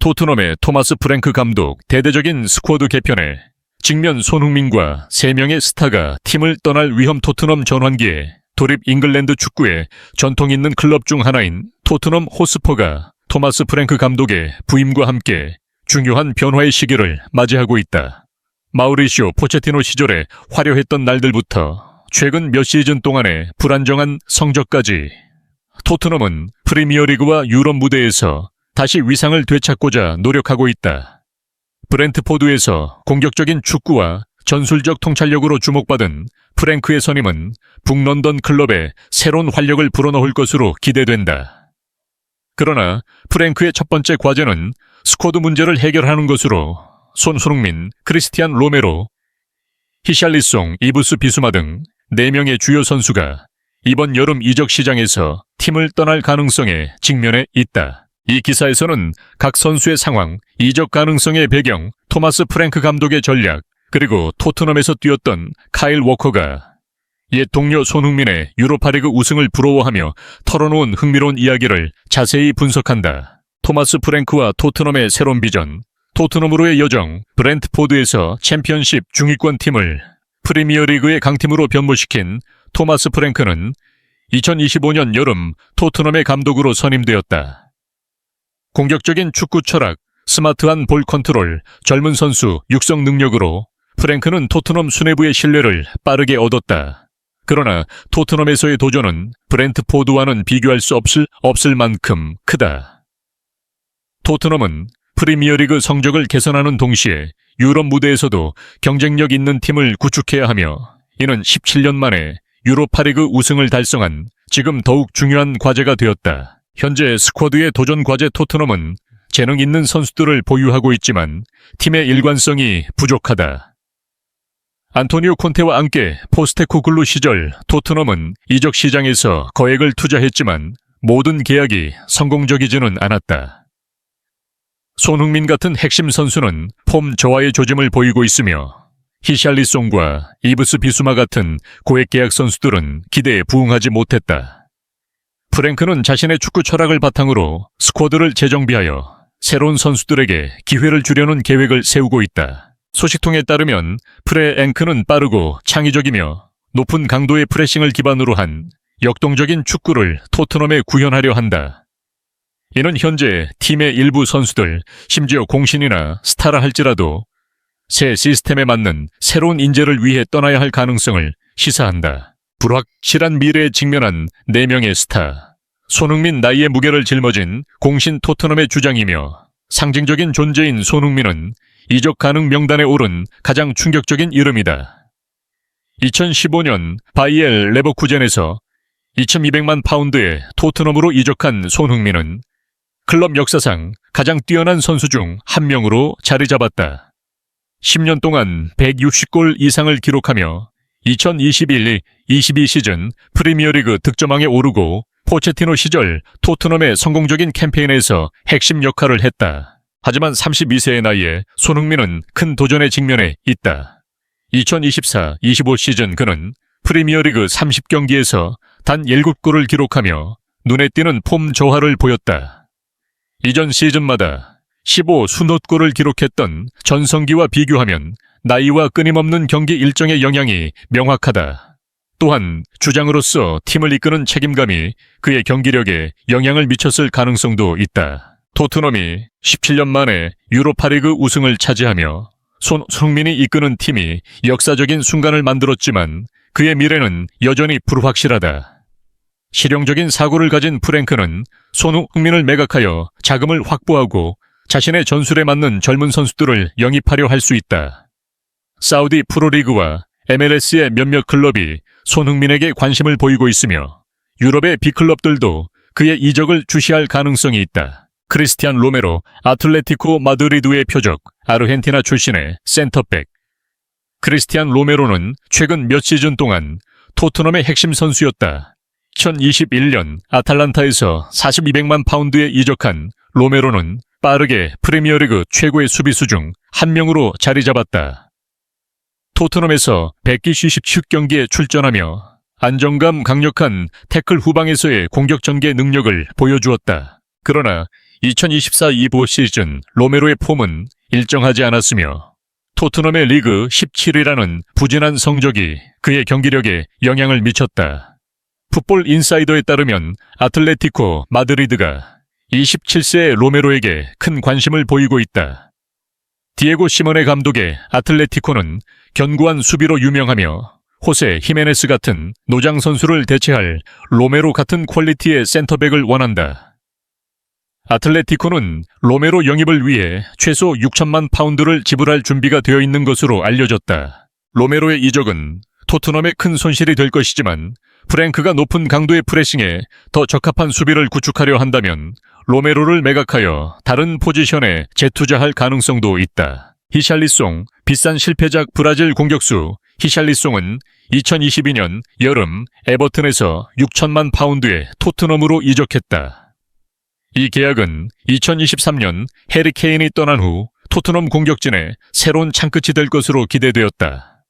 토트넘의 토마스 프랭크 감독 대대적인 스쿼드 개편에 직면 손흥민과 3명의 스타가 팀을 떠날 위험 토트넘 전환기에 도립 잉글랜드 축구의 전통 있는 클럽 중 하나인 토트넘 호스퍼가 토마스 프랭크 감독의 부임과 함께 중요한 변화의 시기를 맞이하고 있다. 마우리시오 포체티노 시절에 화려했던 날들부터 최근 몇 시즌 동안의 불안정한 성적까지 토트넘은 프리미어리그와 유럽 무대에서 다시 위상을 되찾고자 노력하고 있다. 브렌트포드에서 공격적인 축구와 전술적 통찰력으로 주목받은 프랭크의 선임은 북런던 클럽에 새로운 활력을 불어넣을 것으로 기대된다. 그러나 프랭크의 첫 번째 과제는 스쿼드 문제를 해결하는 것으로 손흥민, 크리스티안 로메로, 히샬리송, 이브스 비수마 등 4명의 주요 선수가 이번 여름 이적 시장에서 팀을 떠날 가능성에 직면해 있다. 이 기사에서는 각 선수의 상황, 이적 가능성의 배경, 토마스 프랭크 감독의 전략, 그리고 토트넘에서 뛰었던 카일 워커가 옛 동료 손흥민의 유로파리그 우승을 부러워하며 털어놓은 흥미로운 이야기를 자세히 분석한다. 토마스 프랭크와 토트넘의 새로운 비전, 토트넘으로의 여정, 브렌트포드에서 챔피언십 중위권 팀을 프리미어리그의 강팀으로 변모시킨 토마스 프랭크는 2025년 여름 토트넘의 감독으로 선임되었다. 공격적인 축구 철학, 스마트한 볼 컨트롤, 젊은 선수 육성 능력으로 프랭크는 토트넘 수뇌부의 신뢰를 빠르게 얻었다. 그러나 토트넘에서의 도전은 브렌트포드와는 비교할 수 없을 만큼 크다. 토트넘은 프리미어리그 성적을 개선하는 동시에 유럽 무대에서도 경쟁력 있는 팀을 구축해야 하며 이는 17년 만에 유로파리그 우승을 달성한 지금 더욱 중요한 과제가 되었다. 현재 스쿼드의 도전 과제 토트넘은 재능 있는 선수들을 보유하고 있지만 팀의 일관성이 부족하다. 안토니오 콘테와 함께 포스테코글루 시절 토트넘은 이적 시장에서 거액을 투자했지만 모든 계약이 성공적이지는 않았다. 손흥민 같은 핵심 선수는 폼 저하의 조짐을 보이고 있으며 히샬리송과 이브스 비수마 같은 고액 계약 선수들은 기대에 부응하지 못했다. 프랭크는 자신의 축구 철학을 바탕으로 스쿼드를 재정비하여 새로운 선수들에게 기회를 주려는 계획을 세우고 있다. 소식통에 따르면 프레앵크는 빠르고 창의적이며 높은 강도의 프레싱을 기반으로 한 역동적인 축구를 토트넘에 구현하려 한다. 이는 현재 팀의 일부 선수들, 심지어 공신이나 스타라 할지라도 새 시스템에 맞는 새로운 인재를 위해 떠나야 할 가능성을 시사한다. 불확실한 미래에 직면한 4명의 스타. 손흥민 나이의 무게를 짊어진 공신 토트넘의 주장이며 상징적인 존재인 손흥민은 이적 가능 명단에 오른 가장 충격적인 이름이다. 2015년 바이엘 레버쿠젠에서 2200만 파운드에 토트넘으로 이적한 손흥민은 클럽 역사상 가장 뛰어난 선수 중 한 명으로 자리 잡았다. 10년 동안 160골 이상을 기록하며 2021-22 시즌 프리미어리그 득점왕에 오르고 포체티노 시절 토트넘의 성공적인 캠페인에서 핵심 역할을 했다. 하지만 32세의 나이에 손흥민은 큰 도전에 직면해 있다. 2024-25 시즌 그는 프리미어리그 30경기에서 단 7골을 기록하며 눈에 띄는 폼 저하를 보였다. 이전 시즌마다 15수노골을 기록했던 전성기와 비교하면 나이와 끊임없는 경기 일정의 영향이 명확하다. 또한 주장으로서 팀을 이끄는 책임감이 그의 경기력에 영향을 미쳤을 가능성도 있다. 토트넘이 17년 만에 유로파리그 우승을 차지하며 손흥민이 이끄는 팀이 역사적인 순간을 만들었지만 그의 미래는 여전히 불확실하다. 실용적인 사고를 가진 프랭크는 손흥민을 매각하여 자금을 확보하고 자신의 전술에 맞는 젊은 선수들을 영입하려 할 수 있다. 사우디 프로리그와 MLS의 몇몇 클럽이 손흥민에게 관심을 보이고 있으며 유럽의 빅클럽들도 그의 이적을 주시할 가능성이 있다. 크리스티안 로메로, 아틀레티코 마드리드의 표적, 아르헨티나 출신의 센터백. 크리스티안 로메로는 최근 몇 시즌 동안 토트넘의 핵심 선수였다. 2021년 아탈란타에서 4200만 파운드에 이적한 로메로는 빠르게 프리미어리그 최고의 수비수 중 한 명으로 자리 잡았다. 토트넘에서 127경기에 출전하며 안정감 강력한 태클 후방에서의 공격 전개 능력을 보여주었다. 그러나 2024-25 시즌 로메로의 폼은 일정하지 않았으며 토트넘의 리그 17위라는 부진한 성적이 그의 경기력에 영향을 미쳤다. 풋볼 인사이더에 따르면 아틀레티코 마드리드가 27세의 로메로에게 큰 관심을 보이고 있다. 디에고 시모네 감독의 아틀레티코는 견고한 수비로 유명하며 호세 히메네스 같은 노장 선수를 대체할 로메로 같은 퀄리티의 센터백을 원한다. 아틀레티코는 로메로 영입을 위해 최소 6천만 파운드를 지불할 준비가 되어 있는 것으로 알려졌다. 로메로의 이적은 토트넘에 큰 손실이 될 것이지만 프랭크가 높은 강도의 프레싱에 더 적합한 수비를 구축하려 한다면 로메로를 매각하여 다른 포지션에 재투자할 가능성도 있다. 히샬리송, 비싼 실패작 브라질 공격수 히샬리송은 2022년 여름 에버튼에서 6천만 파운드에 토트넘으로 이적했다. 이 계약은 2023년 해리 케인이 떠난 후 토트넘 공격진의 새로운 창끝이 될 것으로 기대되었다.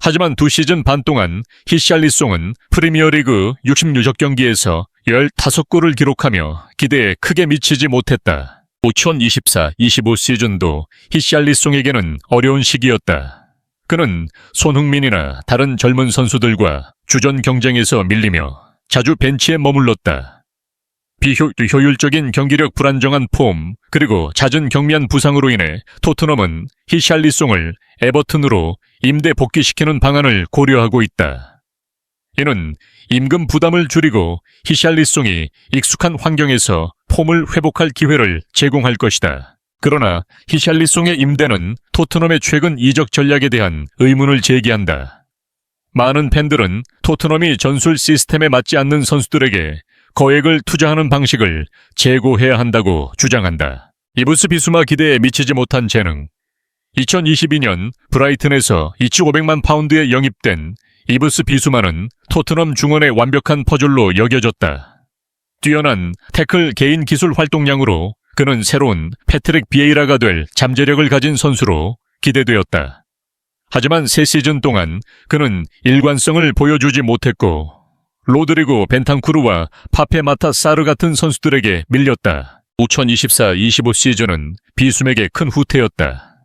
하지만 2시즌 반 동안 히샬리송은 프리미어리그 60누적 경기에서 15골을 기록하며 기대에 크게 미치지 못했다. 2024-25 시즌도 히샬리송에게는 어려운 시기였다. 그는 손흥민이나 다른 젊은 선수들과 주전 경쟁에서 밀리며 자주 벤치에 머물렀다. 비효율적인 경기력, 불안정한 폼, 그리고 잦은 경미한 부상으로 인해 토트넘은 히샬리송을 에버튼으로 임대 복귀시키는 방안을 고려하고 있다. 이는 임금 부담을 줄이고 히샬리송이 익숙한 환경에서 폼을 회복할 기회를 제공할 것이다. 그러나 히샬리송의 임대는 토트넘의 최근 이적 전략에 대한 의문을 제기한다. 많은 팬들은 토트넘이 전술 시스템에 맞지 않는 선수들에게 거액을 투자하는 방식을 재고해야 한다고 주장한다. 이브스 비수마 기대에 미치지 못한 재능. 2022년 브라이튼에서 2,500만 파운드에 영입된 이브스 비수마는 토트넘 중원의 완벽한 퍼즐로 여겨졌다. 뛰어난 태클 개인 기술 활동량으로 그는 새로운 패트릭 비에이라가 될 잠재력을 가진 선수로 기대되었다. 하지만 3시즌 동안 그는 일관성을 보여주지 못했고 로드리고 벤탄쿠르와 파페 마타사르 같은 선수들에게 밀렸다. 2024-25 시즌은 비숨에게 큰 후퇴였다.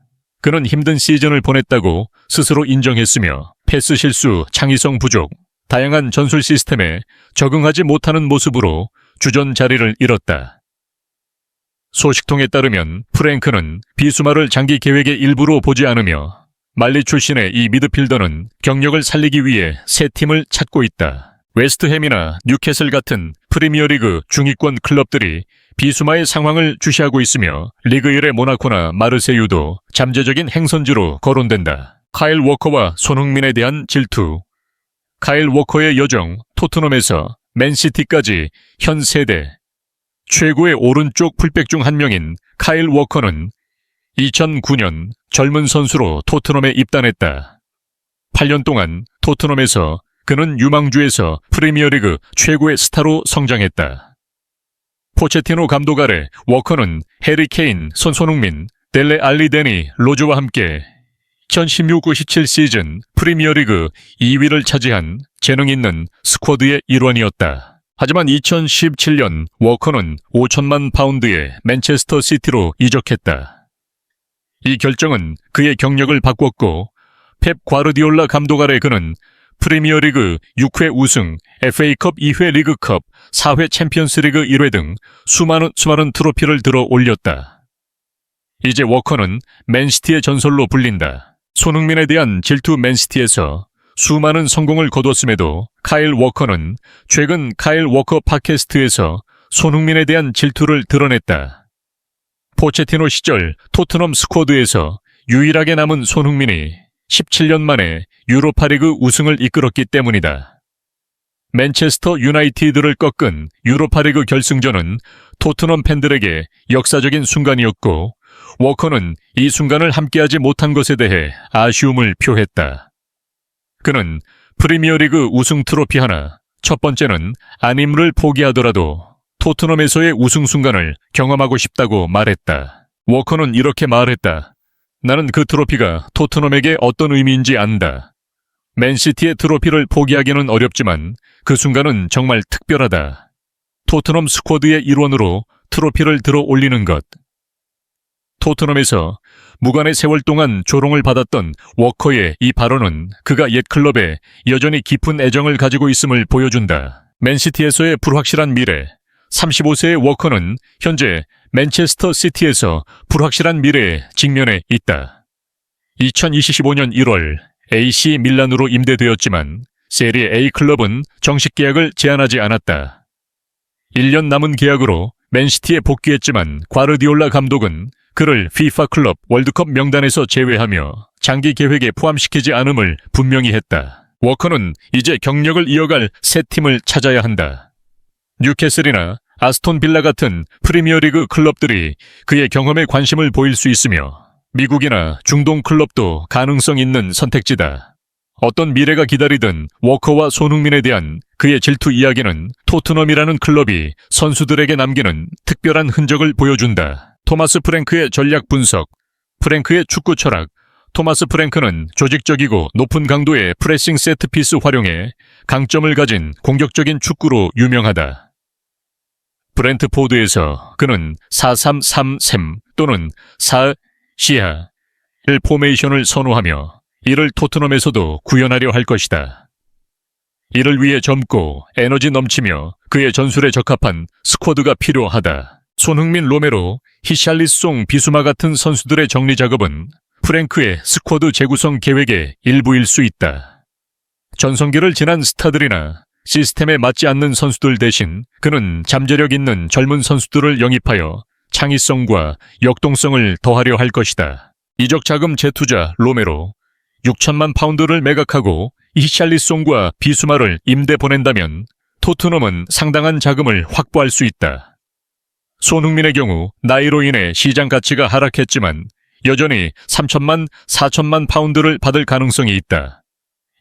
그는 힘든 시즌을 보냈다고 스스로 인정했으며 패스 실수, 창의성 부족, 다양한 전술 시스템에 적응하지 못하는 모습으로 주전 자리를 잃었다. 소식통에 따르면 프랭크는 비수마를 장기 계획의 일부로 보지 않으며 말리 출신의 이 미드필더는 경력을 살리기 위해 새 팀을 찾고 있다. 웨스트햄이나 뉴캐슬 같은 프리미어리그 중위권 클럽들이 비수마의 상황을 주시하고 있으며 리그 1의 모나코나 마르세유도 잠재적인 행선지로 거론된다. 카일 워커와 손흥민에 대한 질투. 카일 워커의 여정, 토트넘에서 맨시티까지 현 세대 최고의 오른쪽 풀백 중 한 명인 카일 워커는 2009년 젊은 선수로 토트넘에 입단했다. 8년 동안 토트넘에서 그는 유망주에서 프리미어리그 최고의 스타로 성장했다. 포체티노 감독 아래 워커는 해리 케인, 손흥민, 델레 알리 데니, 로즈와 함께 2016-17 시즌 프리미어리그 2위를 차지한 재능 있는 스쿼드의 일원이었다. 하지만 2017년 워커는 5천만 파운드의 맨체스터 시티로 이적했다. 이 결정은 그의 경력을 바꿨고 펩 과르디올라 감독 아래 그는 프리미어리그 6회 우승, FA컵 2회 리그컵, 4회 챔피언스리그 1회 등 수많은 트로피를 들어 올렸다. 이제 워커는 맨시티의 전설로 불린다. 손흥민에 대한 질투. 맨시티에서 수많은 성공을 거뒀음에도 카일 워커는 최근 카일 워커 팟캐스트에서 손흥민에 대한 질투를 드러냈다. 포체티노 시절 토트넘 스쿼드에서 유일하게 남은 손흥민이 17년 만에 유로파리그 우승을 이끌었기 때문이다. 맨체스터 유나이티드를 꺾은 유로파리그 결승전은 토트넘 팬들에게 역사적인 순간이었고 워커는 이 순간을 함께하지 못한 것에 대해 아쉬움을 표했다. 그는 프리미어리그 우승 트로피 하나, 첫 번째는 아님을 포기하더라도 토트넘에서의 우승 순간을 경험하고 싶다고 말했다. 워커는 이렇게 말했다. 나는 그 트로피가 토트넘에게 어떤 의미인지 안다. 맨시티의 트로피를 포기하기는 어렵지만 그 순간은 정말 특별하다. 토트넘 스쿼드의 일원으로 트로피를 들어 올리는 것. 토트넘에서 무관의 세월 동안 조롱을 받았던 워커의 이 발언은 그가 옛 클럽에 여전히 깊은 애정을 가지고 있음을 보여준다. 맨시티에서의 불확실한 미래. 35세의 워커는 현재 맨체스터 시티에서 불확실한 미래에 직면해 있다. 2025년 1월 AC 밀란으로 임대되었지만 세리에 A 클럽은 정식 계약을 제안하지 않았다. 1년 남은 계약으로 맨시티에 복귀했지만 과르디올라 감독은 그를 FIFA 클럽 월드컵 명단에서 제외하며 장기 계획에 포함시키지 않음을 분명히 했다. 워커는 이제 경력을 이어갈 새 팀을 찾아야 한다. 뉴캐슬이나 아스톤 빌라 같은 프리미어리그 클럽들이 그의 경험에 관심을 보일 수 있으며 미국이나 중동 클럽도 가능성 있는 선택지다. 어떤 미래가 기다리든 워커와 손흥민에 대한 그의 질투 이야기는 토트넘이라는 클럽이 선수들에게 남기는 특별한 흔적을 보여준다. 토마스 프랭크의 전략 분석. 프랭크의 축구 철학. 토마스 프랭크는 조직적이고 높은 강도의 프레싱 세트피스 활용에 강점을 가진 공격적인 축구로 유명하다. 브렌트포드에서 그는 4-3-3-3 또는 4-시아를 포메이션을 선호하며 이를 토트넘에서도 구현하려 할 것이다. 이를 위해 젊고 에너지 넘치며 그의 전술에 적합한 스쿼드가 필요하다. 손흥민, 로메로, 히샬리송, 비수마 같은 선수들의 정리 작업은 프랭크의 스쿼드 재구성 계획의 일부일 수 있다. 전성기를 지난 스타들이나 시스템에 맞지 않는 선수들 대신 그는 잠재력 있는 젊은 선수들을 영입하여 창의성과 역동성을 더하려 할 것이다. 이적 자금 재투자 로메로 6천만 파운드를 매각하고 히샬리송과 비수마를 임대 보낸다면 토트넘은 상당한 자금을 확보할 수 있다. 손흥민의 경우 나이로 인해 시장 가치가 하락했지만 여전히 3천만, 4천만 파운드를 받을 가능성이 있다.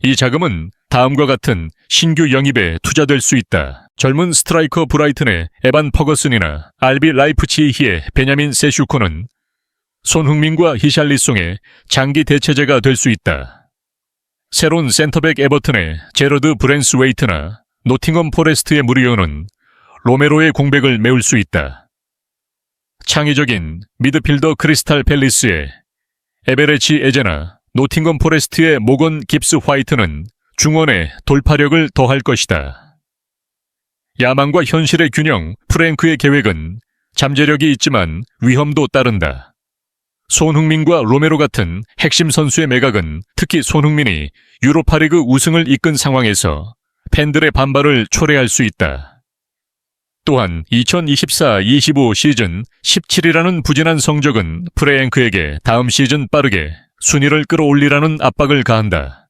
이 자금은 다음과 같은 신규 영입에 투자될 수 있다. 젊은 스트라이커 브라이튼의 에반 퍼거슨이나 RB 라이프치히의 베냐민 세슈코는 손흥민과 히샬리송의 장기 대체제가 될 수 있다. 새로운 센터백 에버튼의 제러드 브랜스웨이트나 노팅엄 포레스트의 무리오는 로메로의 공백을 메울 수 있다. 창의적인 미드필더 크리스탈 팰리스의 에베레치 에제나 노팅엄 포레스트의 모건 깁스 화이트는 중원의 돌파력을 더할 것이다. 야망과 현실의 균형, 프랭크의 계획은 잠재력이 있지만 위험도 따른다. 손흥민과 로메로 같은 핵심 선수의 매각은 특히 손흥민이 유로파리그 우승을 이끈 상황에서 팬들의 반발을 초래할 수 있다. 또한 2024-25 시즌 17이라는 부진한 성적은 프랭크에게 다음 시즌 빠르게 순위를 끌어올리라는 압박을 가한다.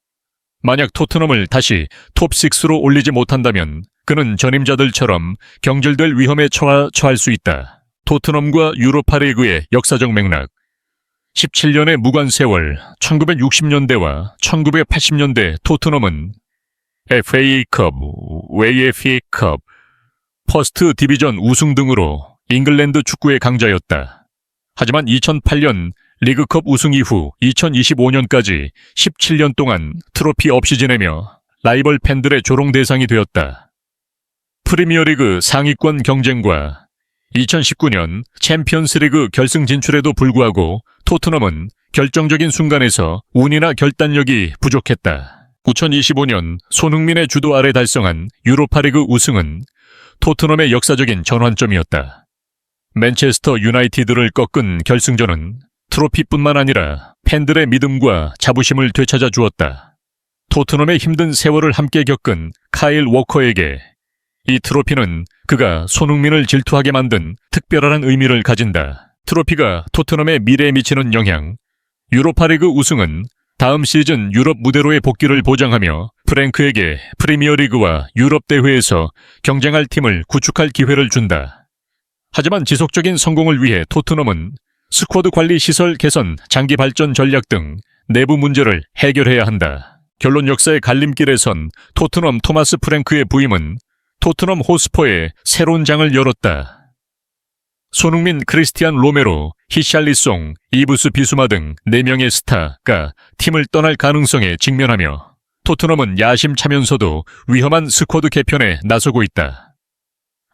만약 토트넘을 다시 톱6로 올리지 못한다면 그는 전임자들처럼 경질될 위험에 처할 수 있다. 토트넘과 유로파리그의 역사적 맥락. 17년의 무관 세월, 1960년대와 1980년대 토트넘은 FA컵, AFA컵, 퍼스트 디비전 우승 등으로 잉글랜드 축구의 강자였다. 하지만 2008년 리그컵 우승 이후 2025년까지 17년 동안 트로피 없이 지내며 라이벌 팬들의 조롱 대상이 되었다. 프리미어리그 상위권 경쟁과 2019년 챔피언스리그 결승 진출에도 불구하고 토트넘은 결정적인 순간에서 운이나 결단력이 부족했다. 2025년 손흥민의 주도 아래 달성한 유로파리그 우승은 토트넘의 역사적인 전환점이었다. 맨체스터 유나이티드를 꺾은 결승전은 트로피뿐만 아니라 팬들의 믿음과 자부심을 되찾아 주었다. 토트넘의 힘든 세월을 함께 겪은 카일 워커에게 이 트로피는 그가 손흥민을 질투하게 만든 특별한 의미를 가진다. 트로피가 토트넘의 미래에 미치는 영향. 유로파리그 우승은 다음 시즌 유럽 무대로의 복귀를 보장하며 프랭크에게 프리미어리그와 유럽 대회에서 경쟁할 팀을 구축할 기회를 준다. 하지만 지속적인 성공을 위해 토트넘은 스쿼드 관리 시설 개선, 장기 발전 전략 등 내부 문제를 해결해야 한다. 결론 역사의 갈림길에 선 토트넘 토마스 프랭크의 부임은 토트넘 호스퍼의 새로운 장을 열었다. 손흥민, 크리스티안 로메로, 히샬리송, 이브스 비수마 등 4명의 스타가 팀을 떠날 가능성에 직면하며 토트넘은 야심차면서도 위험한 스쿼드 개편에 나서고 있다.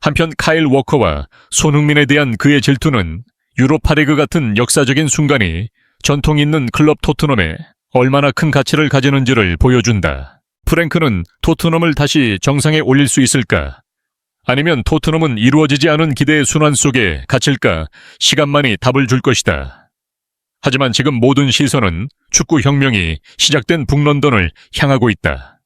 한편 카일 워커와 손흥민에 대한 그의 질투는 유로파리그 같은 역사적인 순간이 전통 있는 클럽 토트넘에 얼마나 큰 가치를 가지는지를 보여준다. 프랭크는 토트넘을 다시 정상에 올릴 수 있을까? 아니면 토트넘은 이루어지지 않은 기대의 순환 속에 갇힐까? 시간만이 답을 줄 것이다. 하지만 지금 모든 시선은 축구 혁명이 시작된 북런던을 향하고 있다.